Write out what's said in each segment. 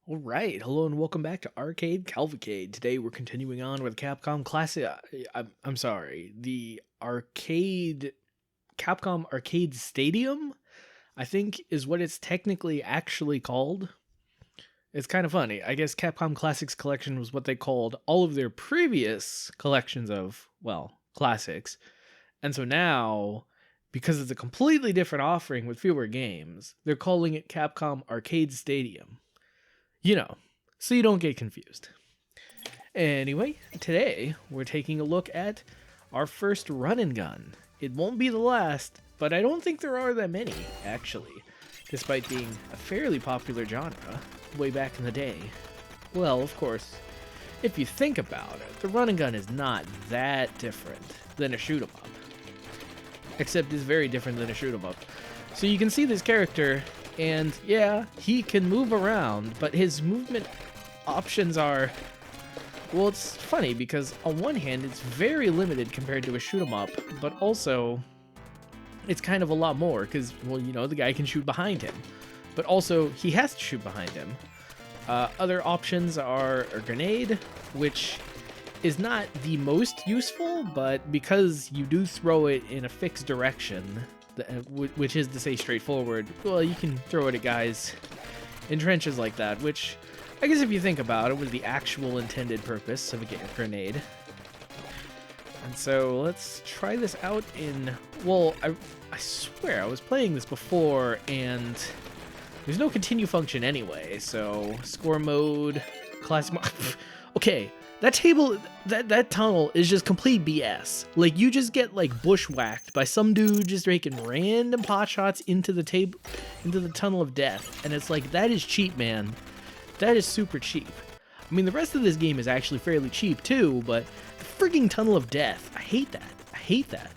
All right, hello and welcome back to Arcade Calvacade. Today we're continuing on with Capcom Classic. I'm sorry, the arcade Capcom Arcade Stadium, I think, is what it's technically actually called. It's kind of funny. I guess Capcom Classics Collection was what they called all of their previous collections of, well, classics. And so now, because it's a completely different offering with fewer games, they're calling it Capcom Arcade Stadium. You know, so you don't get confused. Anyway, today we're taking a look at our first run and gun. It won't be the last, but I don't think there are that many, actually, despite being a fairly popular genre way back in the day. Well, of course, if you think about it, the run and gun is not that different than a shoot 'em up. Except it's very different than a shoot 'em up. So you can see this character, and yeah, he can move around, but his movement options are, well, it's funny because on one hand it's very limited compared to a shoot 'em up, but also it's kind of a lot more because, well, you know, the guy can shoot behind him, but also he has to shoot behind him. Other options are a grenade, which is not the most useful, but because you do throw it in a fixed direction, which is to say straightforward, well, you can throw it at guys in trenches like that, which I guess if you think about it was the actual intended purpose of a grenade. And so let's try this out in, well, I swear I was playing this before and there's no continue function anyway, so score mode, classic mode. Okay, that table, that tunnel is just complete BS. Like, you just get like bushwhacked by some dude just making random pot shots into the tunnel of death, and it's like, that is cheap, man. That is super cheap. I mean, the rest of this game is actually fairly cheap too, but the frigging tunnel of death, I hate that. I hate that.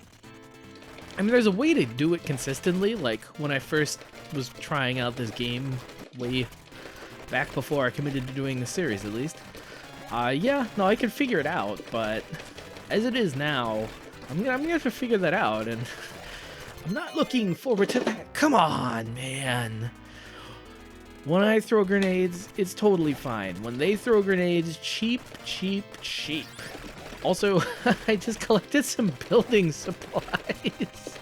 I mean, there's a way to do it consistently, like when I first was trying out this game way back before I committed to doing the series, at least. Yeah, no, I can figure it out, but as it is now, I'm gonna have to figure that out, and I'm not looking forward to that. Come on, man. When I throw grenades, it's totally fine. When they throw grenades, cheap, cheap, cheap. Also, I just collected some building supplies.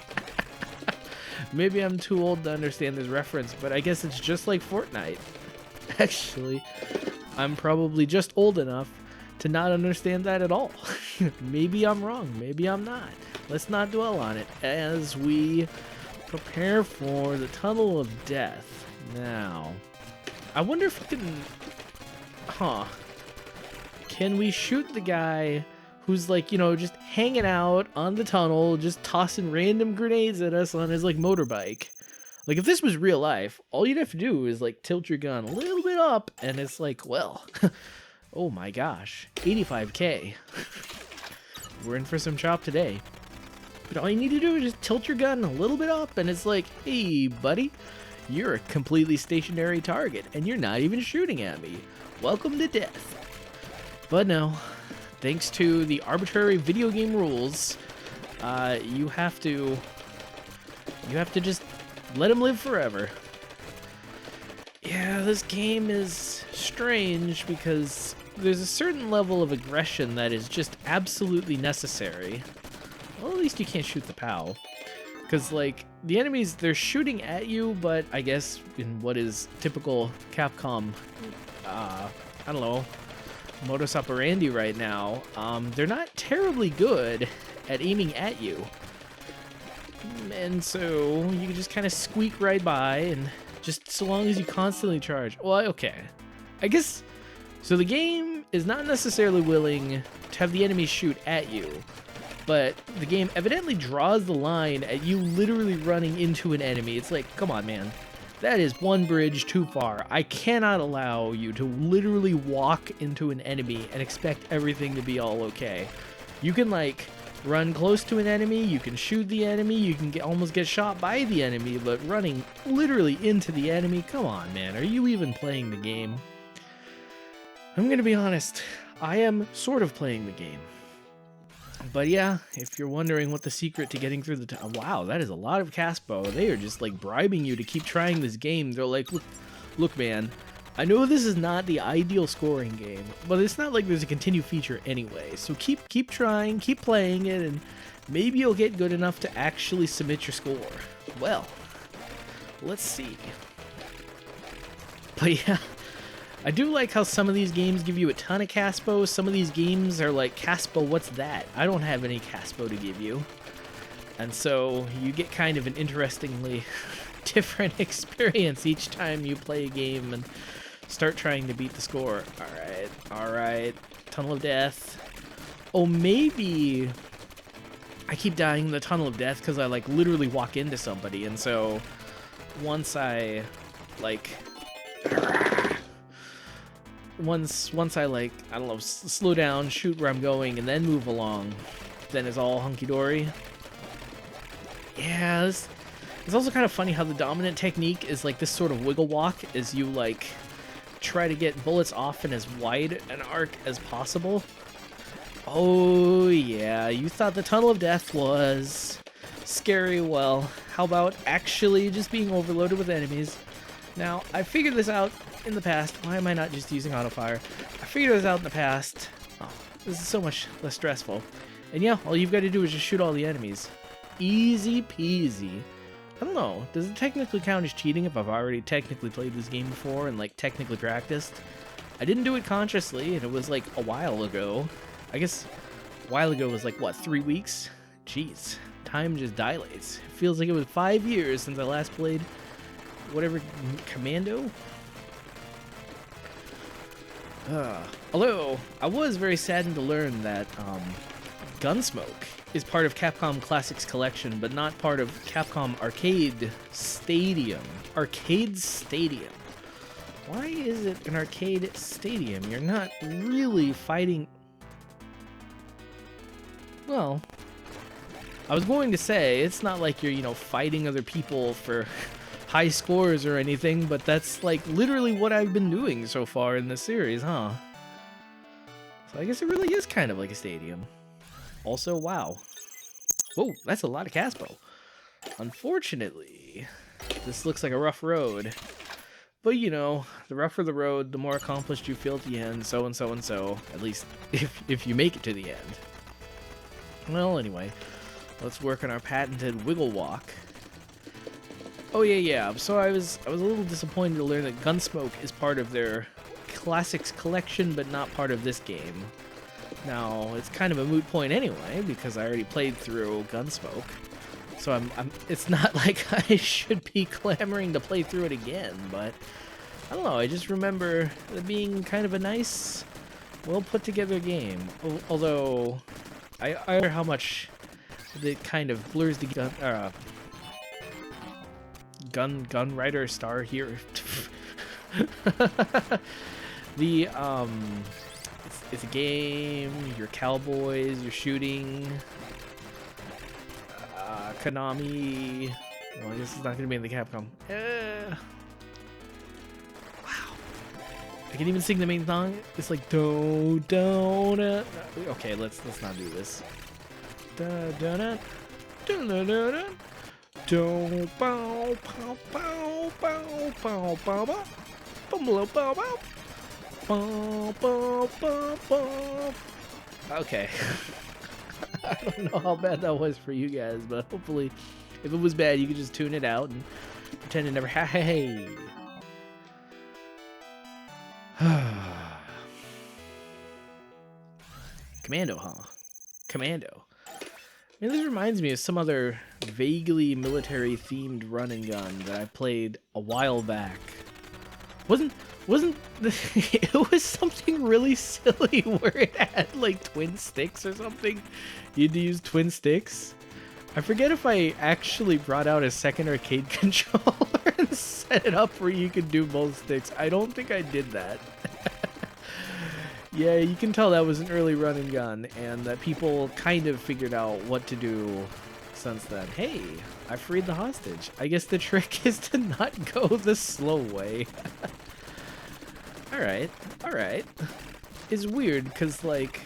Maybe I'm too old to understand this reference, but I guess it's just like Fortnite. Actually, I'm probably just old enough to not understand that at all. Maybe I'm wrong, maybe I'm not. Let's not dwell on it as we prepare for the Tunnel of Death. Now, I wonder if we can, can we shoot the guy who's like, you know, just hanging out on the tunnel, just tossing random grenades at us on his like motorbike? Like, if this was real life, all you'd have to do is, like, tilt your gun a little bit up, and it's like, well, oh my gosh, 85K. We're in for some chop today. But all you need to do is just tilt your gun a little bit up, and it's like, hey, buddy, you're a completely stationary target, and you're not even shooting at me. Welcome to death. But no, thanks to the arbitrary video game rules, you have to just let him live forever. Yeah, this game is strange because there's a certain level of aggression that is just absolutely necessary. Well, at least you can't shoot the POW. Because, like, the enemies, they're shooting at you, but I guess in what is typical Capcom, I don't know, modus operandi right now, they're not terribly good at aiming at you. And so you can just kind of squeak right by, and just so long as you constantly charge. Well, okay. I guess, so the game is not necessarily willing to have the enemies shoot at you, but the game evidently draws the line at you literally running into an enemy. It's like, come on, man. That is one bridge too far. I cannot allow you to literally walk into an enemy and expect everything to be all okay. You can, like, run close to an enemy, you can shoot the enemy, you can almost get shot by the enemy, but running literally into the enemy, come on, man, are you even playing the game? I'm gonna be honest, I am sort of playing the game. But yeah, if you're wondering what the secret to getting through the wow, that is a lot of Caspo. They are just like bribing you to keep trying this game. They're like, look man, I know this is not the ideal scoring game, but it's not like there's a continue feature anyway, so keep trying, keep playing it, and maybe you'll get good enough to actually submit your score. Well, let's see. But yeah, I do like how some of these games give you a ton of Caspo, some of these games are like, Caspo, what's that? I don't have any Caspo to give you. And so you get kind of an interestingly different experience each time you play a game and start trying to beat the score. Alright. Tunnel of Death. Oh, maybe I keep dying in the Tunnel of Death because I, like, literally walk into somebody, and so once I, like... Once I, like, I don't know, slow down, shoot where I'm going, and then move along, then it's all hunky-dory. Yeah, it's also kind of funny how the dominant technique is, like, this sort of wiggle walk as you, like, try to get bullets off in as wide an arc as possible. Oh, yeah, you thought the Tunnel of Death was scary. Well, how about actually just being overloaded with enemies? Now, I figured this out in the past. Why am I not just using auto-fire? I figured this out in the past. Oh, this is so much less stressful. And yeah, all you've got to do is just shoot all the enemies. Easy peasy. I don't know, does it technically count as cheating if I've already technically played this game before and, like, technically practiced? I didn't do it consciously, and it was, like, a while ago. I guess a while ago was, like, what, 3 weeks? Jeez, time just dilates. It feels like it was 5 years since I last played whatever, Commando? Although, I was very saddened to learn that, Gunsmoke is part of Capcom Classics Collection, but not part of Capcom Arcade Stadium. Arcade Stadium. Why is it an arcade stadium? You're not really fighting... Well, I was going to say, it's not like you're, you know, fighting other people for high scores or anything, but that's, like, literally what I've been doing so far in this series, huh? So I guess it really is kind of like a stadium. Also, wow. Whoa, that's a lot of Caspo. Unfortunately, this looks like a rough road. But, you know, the rougher the road, the more accomplished you feel at the end, so and so and so. At least, if you make it to the end. Well, anyway, let's work on our patented wiggle walk. Oh, yeah. So I was a little disappointed to learn that Gunsmoke is part of their Classics collection, but not part of this game. Now, it's kind of a moot point anyway, because I already played through Gunsmoke. So it's not like I should be clamoring to play through it again, but I don't know, I just remember it being kind of a nice, well put together game. Although, I wonder how much it kind of blurs the gun rider star here. The, it's a game, you're cowboys, you're shooting, Konami, well, I guess it's not going to be in the Capcom. Wow. I can even sing the main song. It's like, don't, okay, let's not do this. Don't, bow, pow, pow, pow, pow, pow, pow, bow, bow, bow. Okay. I don't know how bad that was for you guys, but hopefully, if it was bad, you could just tune it out and pretend it never hey. Commando, huh? Commando. I mean, this reminds me of some other vaguely military-themed run and gun that I played a while back. Wasn't it was something really silly where it had like twin sticks or something. You had to use twin sticks. I forget if I actually brought out a second arcade controller and set it up where you could do both sticks. I don't think I did that. Yeah, you can tell that was an early run and gun, and that people kind of figured out what to do since then. Hey, I freed the hostage. I guess the trick is to not go the slow way. Alright. It's weird, because, like,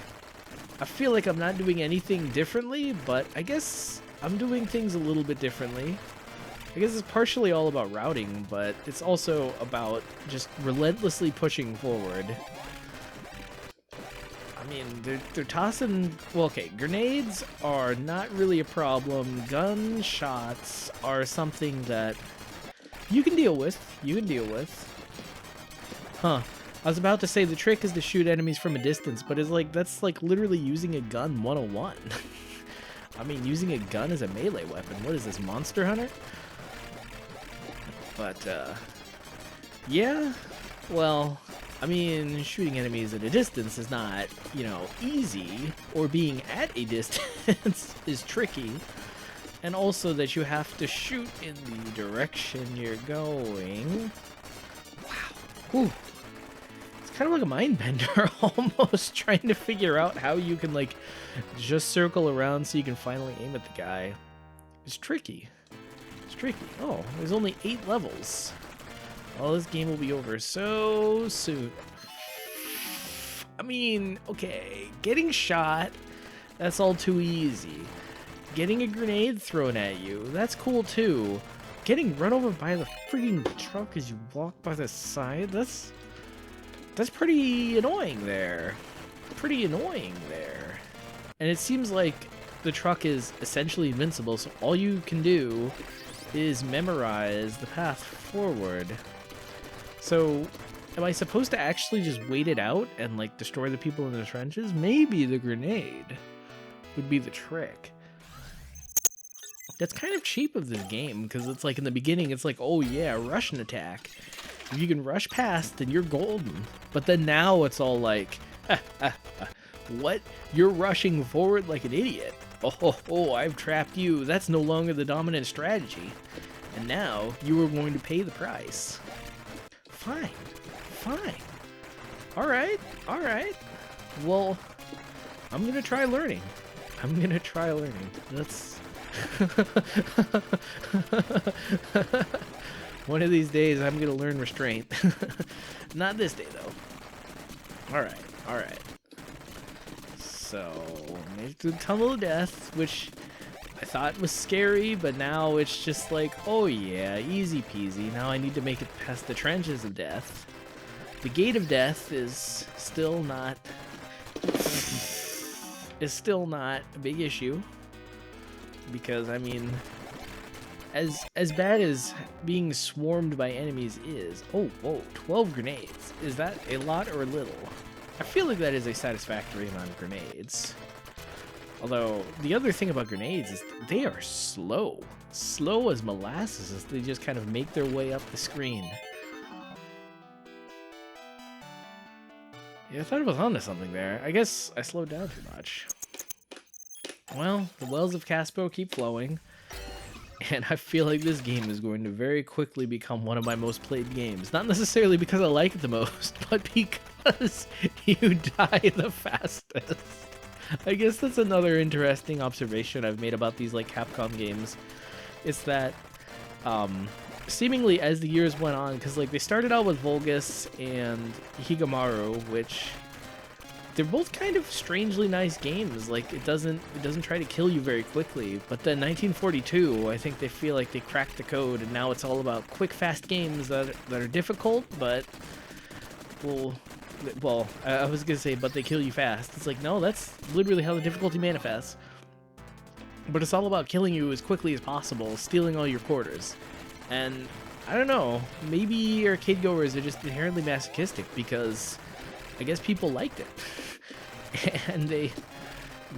I feel like I'm not doing anything differently, but I guess I'm doing things a little bit differently. I guess it's partially all about routing, but it's also about just relentlessly pushing forward. I mean, they're tossing... Well, okay, grenades are not really a problem. Gunshots are something that you can deal with. You can deal with. Huh. I was about to say the trick is to shoot enemies from a distance, but it's like, that's like literally using a gun 101. I mean, using a gun as a melee weapon. What is this, Monster Hunter? But, yeah, well, I mean, shooting enemies at a distance is not, you know, easy, or being at a distance is tricky, and also that you have to shoot in the direction you're going. Wow. Whew. It's kind of like a mind bender, almost, trying to figure out how you can, like, just circle around so you can finally aim at the guy. It's tricky. It's tricky. Oh, there's only 8 levels. Well, this game will be over so soon. I mean, okay, getting shot, that's all too easy. Getting a grenade thrown at you, that's cool too. Getting run over by the freaking truck as you walk by the side, that's pretty annoying there. Pretty annoying there. And it seems like the truck is essentially invincible, so all you can do is memorize the path forward. So, am I supposed to actually just wait it out and, like, destroy the people in the trenches? Maybe the grenade would be the trick. That's kind of cheap of this game, because it's like in the beginning, it's like, oh yeah, Russian attack. If you can rush past, then you're golden. But then now it's all like, what? You're rushing forward like an idiot. Oh, I've trapped you. That's no longer the dominant strategy. And now you are going to pay the price. Fine. Alright. Well, I'm gonna try learning. That's... One of these days, I'm gonna learn restraint. Not this day, though. Alright. So, made it through the Tunnel of Death, which I thought was scary, but now it's just like, oh yeah, easy peasy. Now I need to make it past the trenches of death. The Gate of Death is still not a big issue, because I mean, as bad as being swarmed by enemies is, oh whoa, 12 grenades. Is that a lot or a little? I feel like that is a satisfactory amount of grenades. Although, the other thing about grenades is they are slow. Slow as molasses as they just kind of make their way up the screen. Yeah, I thought I was onto something there. I guess I slowed down too much. Well, the wells of Caspo keep flowing, and I feel like this game is going to very quickly become one of my most played games. Not necessarily because I like it the most, but because you die the fastest. I guess that's another interesting observation I've made about these, like, Capcom games. It's that, seemingly as the years went on, because, like, they started out with Volgus and Higamaru, which they're both kind of strangely nice games. Like, it doesn't try to kill you very quickly. But then 1942, I think they feel like they cracked the code, and now it's all about quick, fast games that are difficult, but well, I was gonna say, but they kill you fast. It's like, no, that's literally how the difficulty manifests. But it's all about killing you as quickly as possible, stealing all your quarters. And I don't know, maybe arcade goers are just inherently masochistic, because I guess people liked it. And they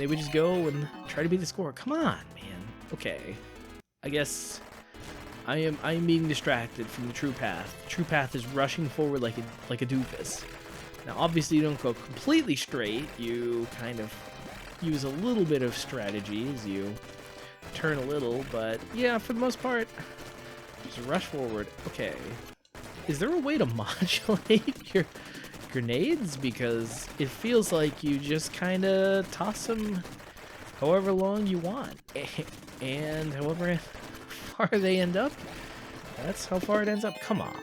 would just go and try to beat the score. Come on, man. Okay. I guess I am being distracted from the true path. The true path is rushing forward like a doofus. Now, obviously, you don't go completely straight. You kind of use a little bit of strategy as you turn a little, but yeah, for the most part, just rush forward. Okay. Is there a way to modulate your grenades? Because it feels like you just kind of toss them however long you want. And however far they end up, that's how far it ends up. Come on.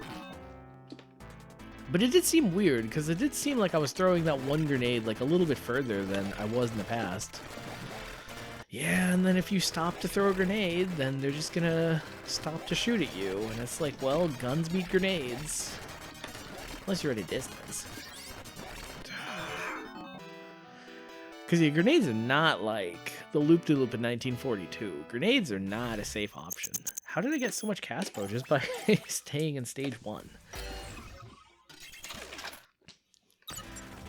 But it did seem weird, because it did seem like I was throwing that one grenade like a little bit further than I was in the past. Yeah, and then if you stop to throw a grenade, then they're just gonna stop to shoot at you. And it's like, well, guns beat grenades. Unless you're at a distance. Because yeah, grenades are not like the loop-de-loop in 1942. Grenades are not a safe option. How did I get so much Caspo just by staying in stage 1?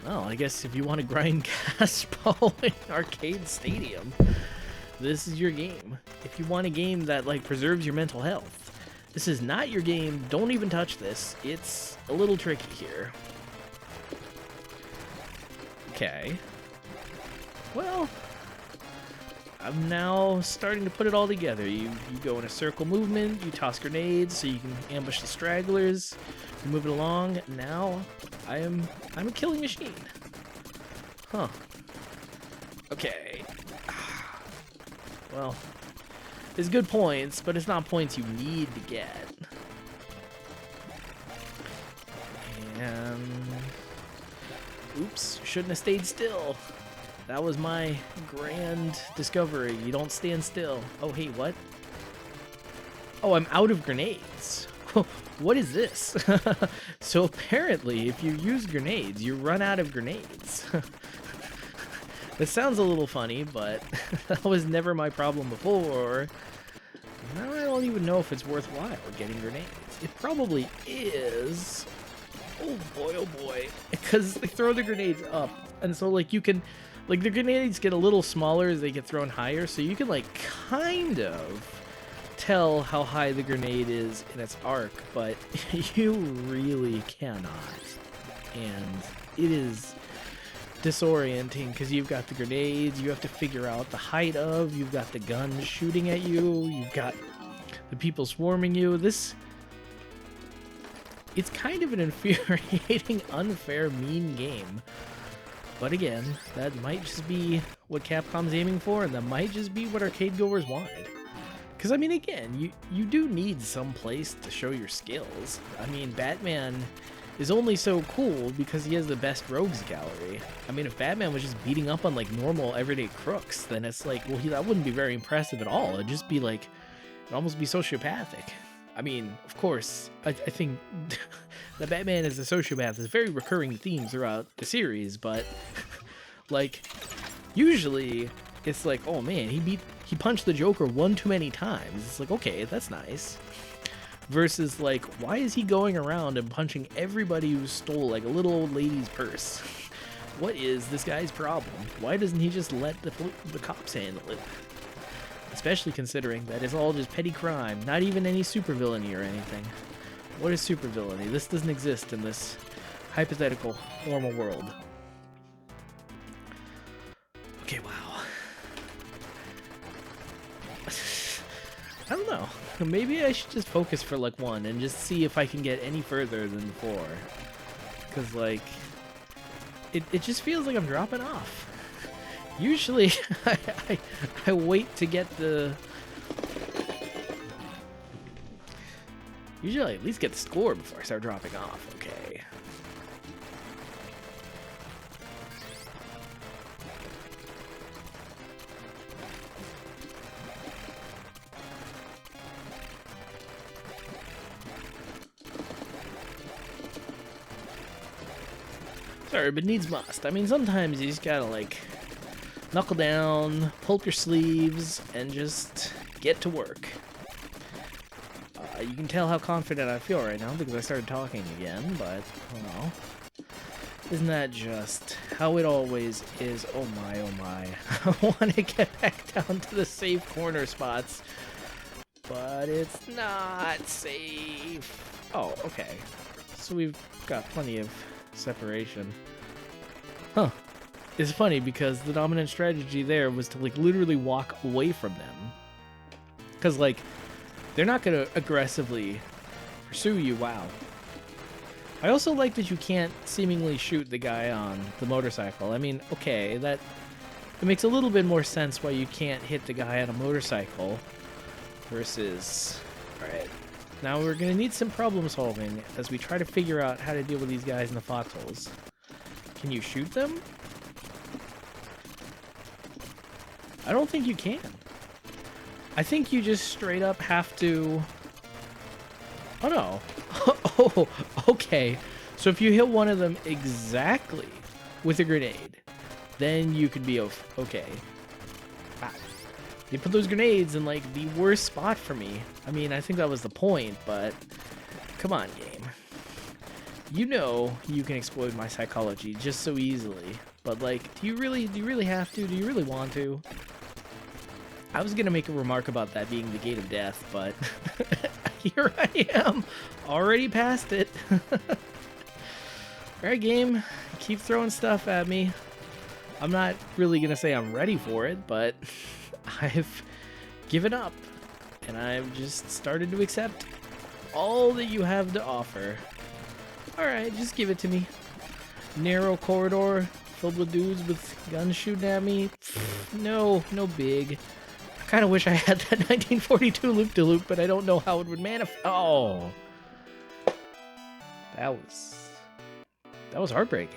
Well, I guess if you want to grind Caspo in Arcade Stadium, this is your game. If you want a game that like preserves your mental health, this is not your game. Don't even touch this. It's a little tricky here. Okay. Well, I'm now starting to put it all together. You go in a circle movement, you toss grenades so you can ambush the stragglers, you move it along. Now I'm a killing machine. Huh. Okay. Well, it's good points, but it's not points you need to get. And oops, shouldn't have stayed still. That was my grand discovery. You don't stand still. Oh, hey, what? Oh, I'm out of grenades. What is this? So apparently, if you use grenades, you run out of grenades. That sounds a little funny, but that was never my problem before. Now I don't even know if it's worthwhile getting grenades. It probably is. Oh boy. Because they throw the grenades up. And so, like, you can... Like, the grenades get a little smaller as they get thrown higher, so you can, like, kind of tell how high the grenade is in its arc, but you really cannot. And it is disorienting, because you've got the grenades, you have to figure out the height of, you've got the guns shooting at you, you've got the people swarming you. It's kind of an infuriating, unfair, mean game. But again, that might just be what Capcom's aiming for, and that might just be what arcade goers wanted. Because, I mean, again, you do need some place to show your skills. I mean, Batman is only so cool because he has the best rogues gallery. I mean, if Batman was just beating up on, like, normal, everyday crooks, then it's like, well, that wouldn't be very impressive at all. It'd just be, like, it'd almost be sociopathic. I mean, of course, I think that Batman as a sociopath is a very recurring theme throughout the series, but, like, usually it's like, oh man, he punched the Joker one too many times. It's like, okay, that's nice. Versus, like, why is he going around and punching everybody who stole, like, a little old lady's purse? What is this guy's problem? Why doesn't he just let the cops handle it? Especially considering that it's all just petty crime, not even any supervillainy or anything. What is supervillainy? This doesn't exist in this hypothetical, normal world. Okay, wow. I don't know. Maybe I should just focus for, like, one and just see if I can get any further than 4. Because, like, it just feels like I'm dropping off. Usually, I wait to get the... Usually I at least get the score before I start dropping off. Okay. Sorry, but needs must. I mean, sometimes you just gotta, like, knuckle down, pull up your sleeves, and just get to work. You can tell how confident I feel right now because I started talking again, but, well, isn't that just how it always is? Oh my, oh my. I want to get back down to the safe corner spots, but it's not safe. Oh, okay. So we've got plenty of separation. Huh. It's funny because the dominant strategy there was to, like, literally walk away from them. Because, like, they're not going to aggressively pursue you. Wow. I also like that you can't seemingly shoot the guy on the motorcycle. I mean, okay, it makes a little bit more sense why you can't hit the guy on a motorcycle versus... Alright. Now we're going to need some problem solving as we try to figure out how to deal with these guys in the foxholes. Can you shoot them? I don't think you can. I think you just straight up have to... Oh, no. Oh, okay. So if you hit one of them exactly with a grenade, then you could be okay. Wow. You put those grenades in, like, the worst spot for me. I mean, I think that was the point, but... Come on, game. You know you can exploit my psychology just so easily. But, like, do you really have to? Do you really want to? I was gonna make a remark about that being the gate of death, but here I am, already past it. Alright, game, keep throwing stuff at me. I'm not really gonna say I'm ready for it, but I've given up, and I've just started to accept all that you have to offer. Alright, just give it to me. Narrow corridor, filled with dudes with guns shooting at me. No big. Kind of wish I had that 1942 loop-de-loop, but I don't know how it would manifest. Oh, that was heartbreaking.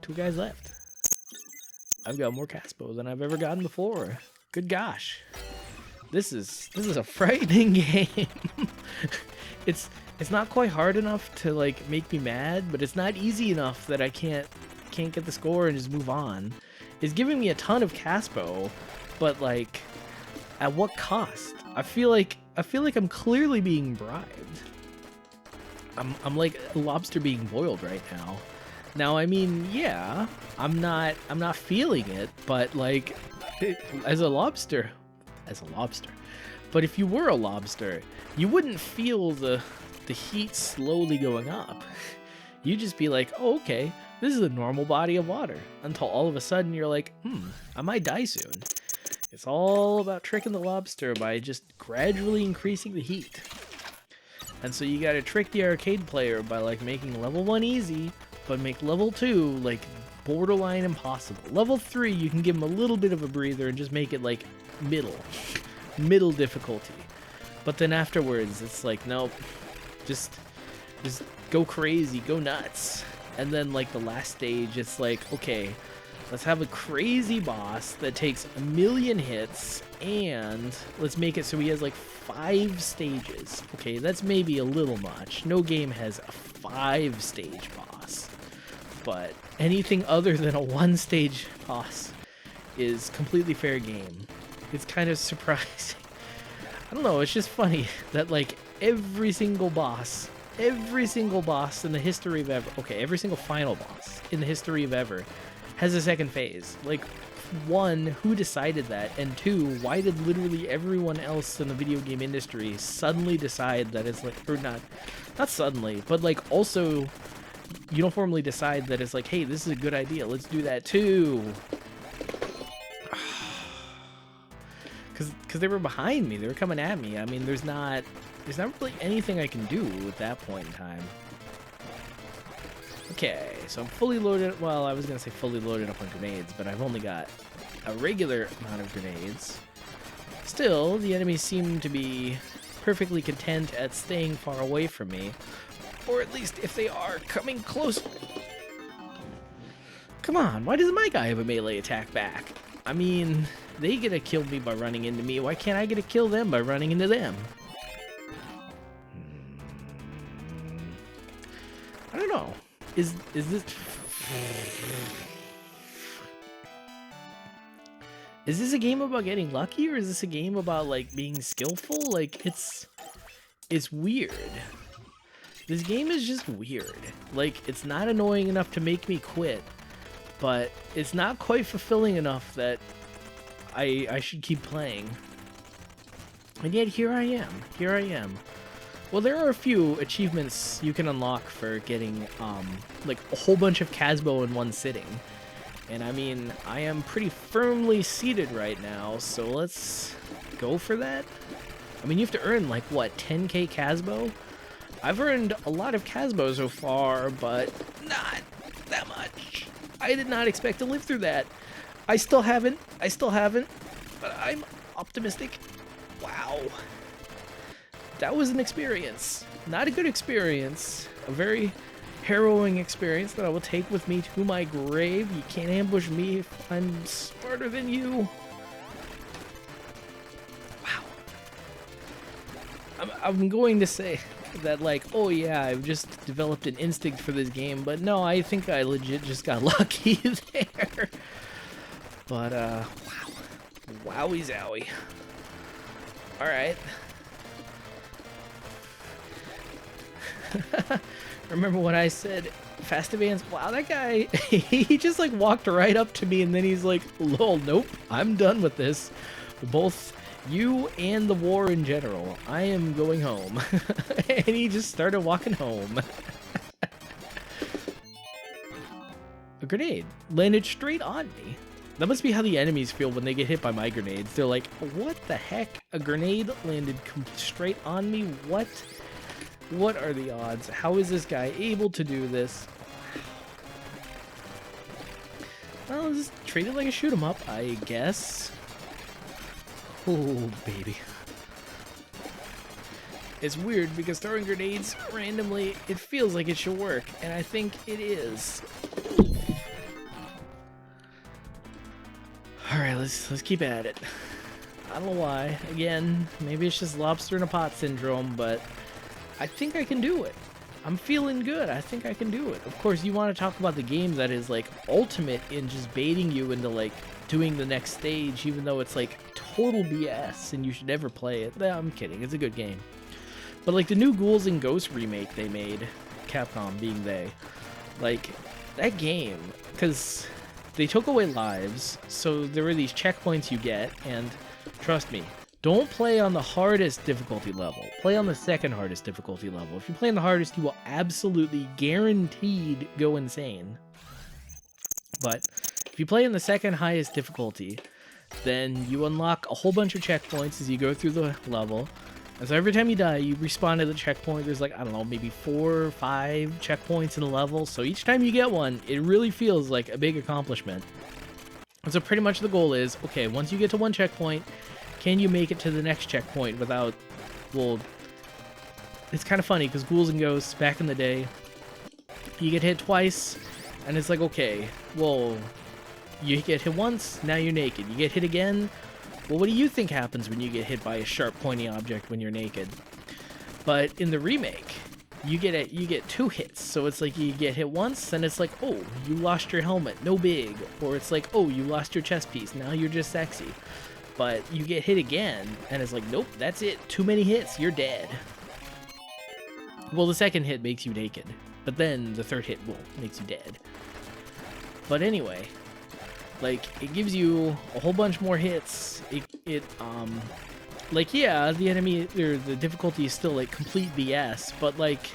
2 guys left. I've got more Caspo than I've ever gotten before. Good gosh, this is a frightening game. It's not quite hard enough to like make me mad, but it's not easy enough that I can't get the score and just move on. It's giving me a ton of Caspo, but like, at what cost? I feel like I'm clearly being bribed. I'm like a lobster being boiled right now. Now, I mean, yeah, I'm not feeling it, but like, as a lobster. But if you were a lobster, you wouldn't feel the heat slowly going up. You'd just be like, oh, okay, this is a normal body of water, until all of a sudden you're like, I might die soon. It's all about tricking the lobster by just gradually increasing the heat. And so you gotta trick the arcade player by like making level 1 easy, but make level 2 like borderline impossible. Level 3 you can give them a little bit of a breather and just make it like middle difficulty. But then afterwards it's like, nope, just go crazy, go nuts. And then like the last stage, it's like, okay, let's have a crazy boss that takes 1,000,000 hits, and let's make it so he has like 5 stages. Okay, that's maybe a little much. No game has a 5-stage boss. But anything other than a 1-stage boss is completely fair game. It's kind of surprising. I don't know, it's just funny that like every single boss in the history of ever, okay, every single final boss in the history of ever has a second phase. Like, 1, who decided that? And 2, why did literally everyone else in the video game industry suddenly decide that it's like, or not suddenly, but like also uniformly decide that it's like, hey, this is a good idea, let's do that too. Because they were behind me, they were coming at me. I mean, there's not really anything I can do at that point in time. Okay, so I'm fully loaded. Well, I was gonna say fully loaded up on grenades, but I've only got a regular amount of grenades. Still, the enemies seem to be perfectly content at staying far away from me, or at least if they are coming close. Come on, why doesn't my guy have a melee attack back? I mean, they get to kill me by running into me. Why can't I get to kill them by running into them? I don't know. Is this a game about getting lucky, or is this a game about like being skillful? Like, it's weird. This game is just weird. Like, it's not annoying enough to make me quit, but it's not quite fulfilling enough that I should keep playing. And yet here I am. Well, there are a few achievements you can unlock for getting, like, a whole bunch of Casbo in one sitting. And I mean, I am pretty firmly seated right now, so let's go for that. I mean, you have to earn, like, what, 10k Casbo? I've earned a lot of Casbo so far, but not that much. I did not expect to live through that. I still haven't, but I'm optimistic. Wow. That was an experience. Not a good experience. A very harrowing experience that I will take with me to my grave. You can't ambush me if I'm smarter than you. I'm going to say that, like, oh yeah, I've just developed an instinct for this game, but no, I think I legit just got lucky there. But, wow. Wowie zowie. Alright. Remember when I said fast advance? Wow, that guy, he just like walked right up to me and then he's like, lol, nope, I'm done with this. Both you and the war in general. I am going home. And he just started walking home. A grenade landed straight on me. That must be how the enemies feel when they get hit by my grenades. They're like, what the heck? A grenade landed straight on me? What? What are the odds? How is this guy able to do this? Well, just treat it like a shoot 'em up, I guess. Oh, baby. It's weird because throwing grenades randomly, it feels like it should work, and I think it is. Alright, let's keep at it. I don't know why. Again, maybe it's just lobster in a pot syndrome, but I think I can do it. I'm feeling good. I think I can do it. Of course, you want to talk about the game that is like ultimate in just baiting you into like doing the next stage, even though it's like total BS and you should never play it. I'm kidding. It's a good game. But like the new Ghouls and Ghosts remake they made, Capcom being they, like that game, because they took away lives, so there were these checkpoints you get, and trust me, don't play on the hardest difficulty level. Play on the second hardest difficulty level. If you play on the hardest, you will absolutely guaranteed go insane. But if you play in the second highest difficulty, then you unlock a whole bunch of checkpoints as you go through the level. And so every time you die, you respawn to the checkpoint. There's like, I don't know, maybe 4 or 5 checkpoints in the level. So each time you get one, it really feels like a big accomplishment. And so pretty much the goal is, okay, once you get to one checkpoint, can you make it to the next checkpoint without, well, it's kind of funny because Ghouls and Ghosts, back in the day, you get hit twice, and it's like, okay, well, you get hit once, now you're naked. You get hit again, well, what do you think happens when you get hit by a sharp, pointy object when you're naked? But in the remake, you get 2 hits, so it's like you get hit once, and it's like, oh, you lost your helmet, no big. Or it's like, oh, you lost your chest piece, now you're just sexy. But you get hit again, and it's like, nope, that's it, too many hits, you're dead. Well, the second hit makes you naked, but then the third hit, well, makes you dead. But anyway, like, it gives you a whole bunch more hits. Like, yeah, the enemy, or the difficulty is still, like, complete BS, but, like,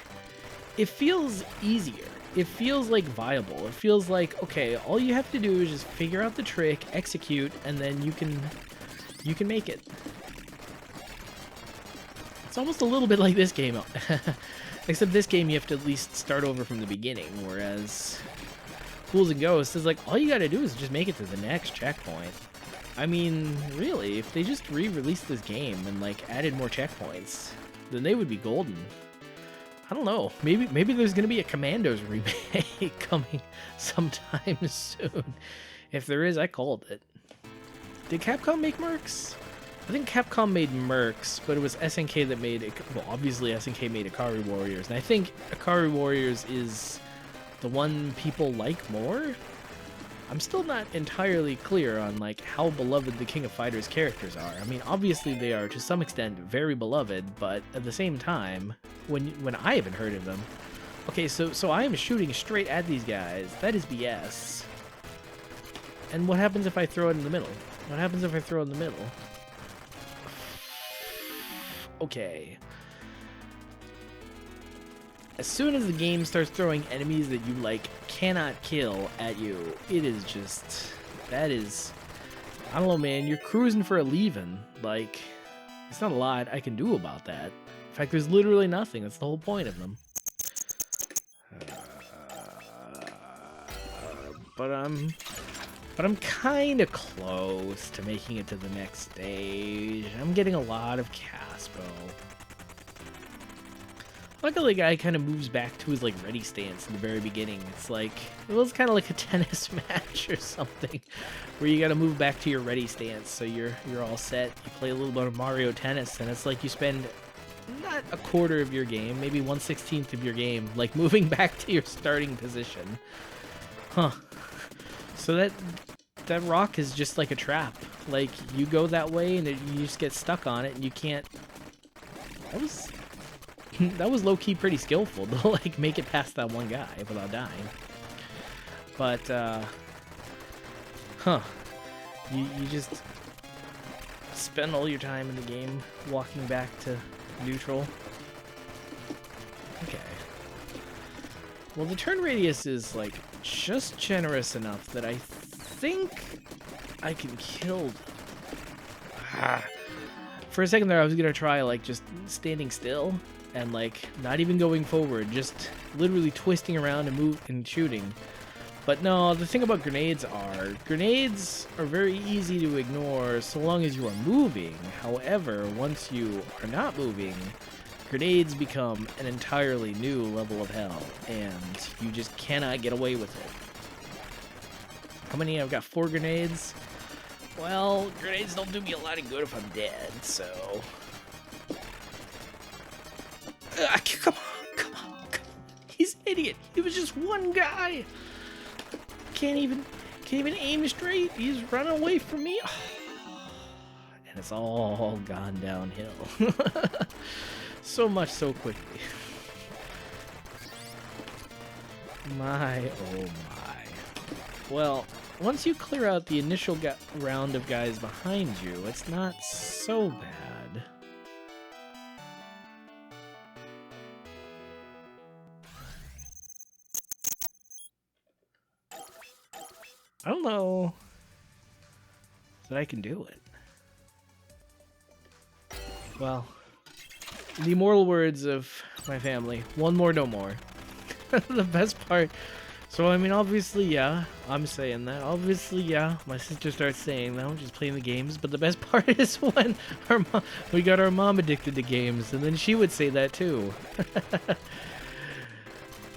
it feels easier. It feels, like, viable. It feels like, okay, all you have to do is just figure out the trick, execute, and then you can make it. It's almost a little bit like this game, except this game you have to at least start over from the beginning, whereas Ghouls and Ghosts is like, all you gotta do is just make it to the next checkpoint. I mean, really, if they just re-released this game and like added more checkpoints, then they would be golden. I don't know, maybe there's gonna be a Commando's remake coming sometime soon. If there is, I called it. Did Capcom make Mercs? I think Capcom made Mercs, but it was SNK that made it. Well, obviously SNK made Ikari Warriors, and I think Ikari Warriors is the one people like more. I'm still not entirely clear on like how beloved the King of Fighters characters are. I mean, obviously they are to some extent very beloved, but at the same time, when I haven't heard of them. Okay, so I am shooting straight at these guys. That is BS. And what happens if I throw it in the middle? What happens if I throw it in the middle? Okay. As soon as the game starts throwing enemies that you, like, cannot kill at you, it is just... That is... I don't know, man. You're cruising for a leaving. Like, it's not a lot I can do about that. In fact, there's literally nothing. That's the whole point of them. But I'm kind of close to making it to the next stage. I'm getting a lot of Caspo. Luckily, the guy kind of moves back to his like ready stance in the very beginning. It's like, it was kind of like a tennis match or something, where you got to move back to your ready stance, so you're all set. You play a little bit of Mario Tennis, and it's like you spend not a quarter of your game, maybe 1/16 of your game, like moving back to your starting position. Huh. So that rock is just like a trap. Like, you go that way and you just get stuck on it and you can't... That was low-key pretty skillful to, like, make it past that one guy without dying. But, huh. You just spend all your time in the game walking back to neutral. Okay. Well, the turn radius is, like, just generous enough that I think I can kill... For a second there, I was gonna try, like, just standing still and, like, not even going forward, just literally twisting around and move and shooting. But no, the thing about grenades are very easy to ignore so long as you are moving. However, once you are not moving, grenades become an entirely new level of hell, and you just cannot get away with it. How many? I've got 4 grenades. Well, grenades don't do me a lot of good if I'm dead, so... Come on. He's an idiot. He was just one guy. Can't even aim straight. He's running away from me. And it's all gone downhill. So much so quickly. My, oh my. Well, once you clear out the initial round of guys behind you, it's not so bad. I don't know that I can do it. Well, the immortal words of my family, one more, no more. The best part. So, I mean, obviously, yeah, I'm saying that. Obviously, yeah, my sister starts saying that when she's playing the games. But the best part is when we got our mom addicted to games, and then she would say that too.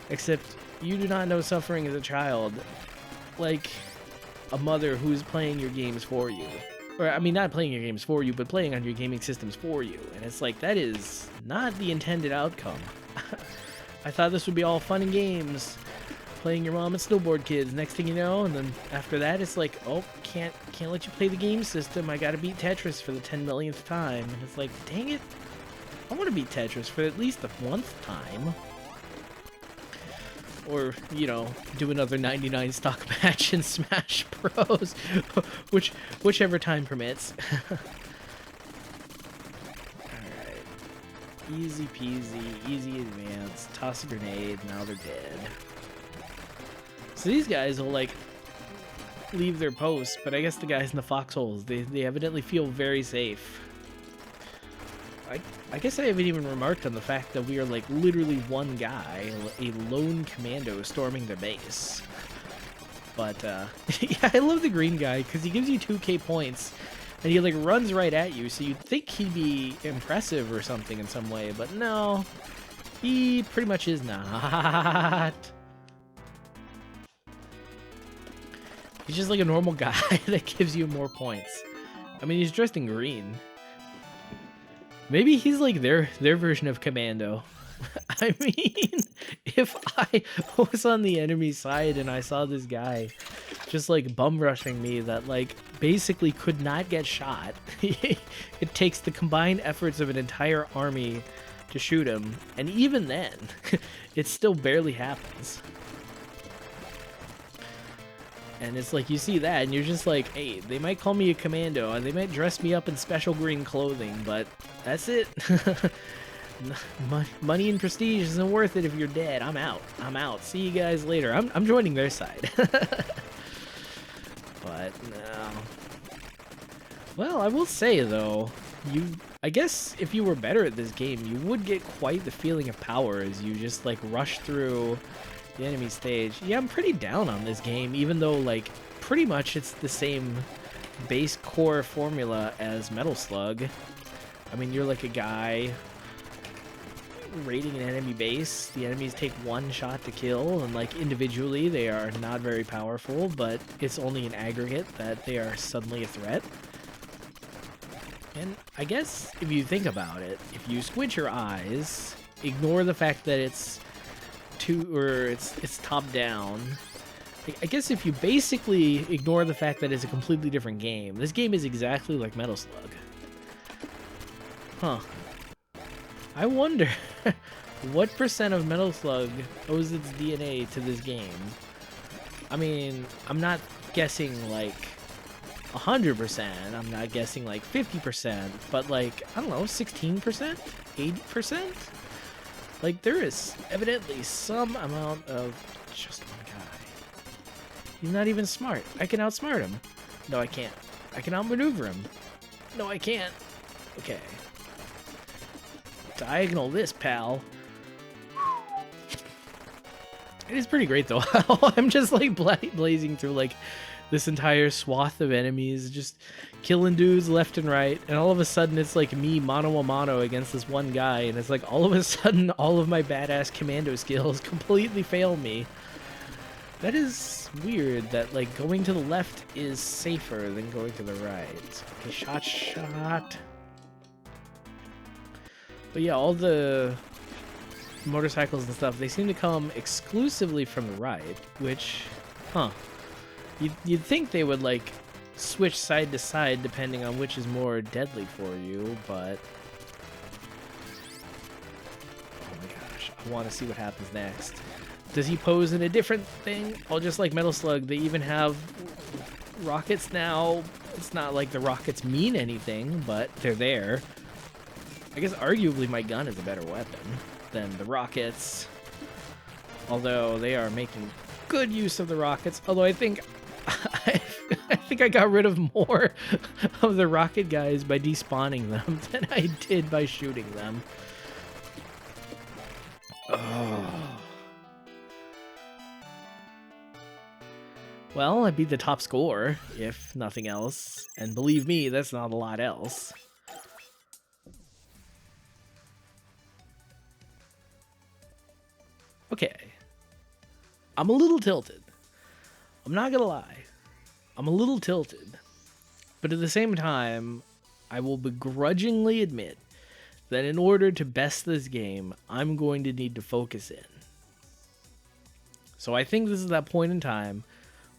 Except, you do not know suffering as a child. Like a mother who's playing your games for you. Or, I mean, not playing your games for you, but playing on your gaming systems for you. And it's like, that is not the intended outcome. I thought this would be all fun and games. Playing your mom and snowboard kids, next thing you know, and then after that it's like, oh, can't let you play the game system. I gotta beat Tetris for the 10 millionth time. And it's like, dang it, I want to beat Tetris for at least the 1th time. Or, you know, do another 99 stock match in Smash Bros. Whichever time permits. Alright. Easy peasy, easy advance, toss a grenade, now they're dead. So these guys will, like, leave their posts, but I guess the guys in the foxholes, they evidently feel very safe. I guess I haven't even remarked on the fact that we are, like, literally one guy, a lone commando storming their base. But, yeah, I love the green guy, because he gives you 2k points, and he, like, runs right at you, so you'd think he'd be impressive or something in some way, but no, he pretty much is not. He's just like a normal guy that gives you more points. I mean, he's dressed in green. Maybe he's like their version of Commando. I mean, if I was on the enemy side and I saw this guy just like bum rushing me that like basically could not get shot, it takes the combined efforts of an entire army to shoot him, and even then, it still barely happens. And it's like, you see that, and you're just like, hey, they might call me a commando, and they might dress me up in special green clothing, but that's it. Money and prestige isn't worth it if you're dead. I'm out. I'm out. See you guys later. I'm joining their side. But, no. Well, I will say, though, I guess if you were better at this game, you would get quite the feeling of power as you just, like, rush through the enemy stage. Yeah, I'm pretty down on this game, even though, like, pretty much it's the same base core formula as Metal Slug. I mean, you're like a guy raiding an enemy base. The enemies take 1 shot to kill, and, like, individually they are not very powerful, but it's only in aggregate that they are suddenly a threat. And I guess if you think about it, if you squint your eyes, ignore the fact that it's it's top down. I guess if you basically ignore the fact that it's a completely different game, this game is exactly like Metal Slug. Huh. I wonder what percent of Metal Slug owes its DNA to this game. I mean, I'm not guessing like 100%. I'm not guessing like 50%, but like, I don't know, 16%? 80%? Like, there is evidently some amount of just one guy. He's not even smart. I can outsmart him. No, I can't. I can outmaneuver him. No, I can't. Okay. Diagonal this, pal. It is pretty great, though. I'm just, like, blazing through, like, this entire swath of enemies, just killing dudes left and right, and all of a sudden it's like me mano a mano against this one guy, and it's like all of a sudden all of my badass commando skills completely fail me. That is weird that like going to the left is safer than going to the right. Okay, shot. But yeah, all the motorcycles and stuff, they seem to come exclusively from the right, which, huh. You'd think they would, like, switch side to side depending on which is more deadly for you, but... Oh my gosh, I want to see what happens next. Does he pose in a different thing? Well, just like Metal Slug, they even have rockets now. It's not like the rockets mean anything, but they're there. I guess arguably my gun is a better weapon than the rockets. Although they are making good use of the rockets. Although I think I got rid of more of the rocket guys by despawning them than I did by shooting them. Oh. Well, I beat the top score, if nothing else. And believe me, that's not a lot else. Okay. I'm a little tilted. I'm not gonna lie. I'm a little tilted. But at the same time, I will begrudgingly admit that in order to best this game, I'm going to need to focus in. So I think this is that point in time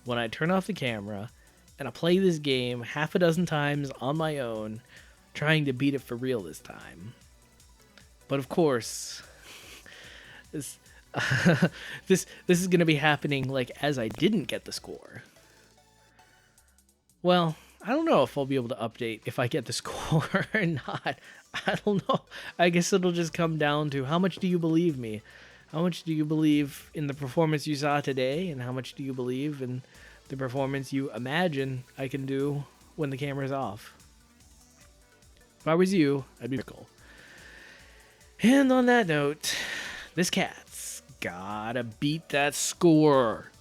when I turn off the camera and I play this game half a dozen times on my own, trying to beat it for real this time. But of course, this is going to be happening like as I didn't get the score. Well, I don't know if I'll be able to update if I get the score or not. I don't know. I guess it'll just come down to how much do you believe me? How much do you believe in the performance you saw today? And how much do you believe in the performance you imagine I can do when the camera's off? If I was you, I'd be cool. And on that note, this cat's gotta beat that score.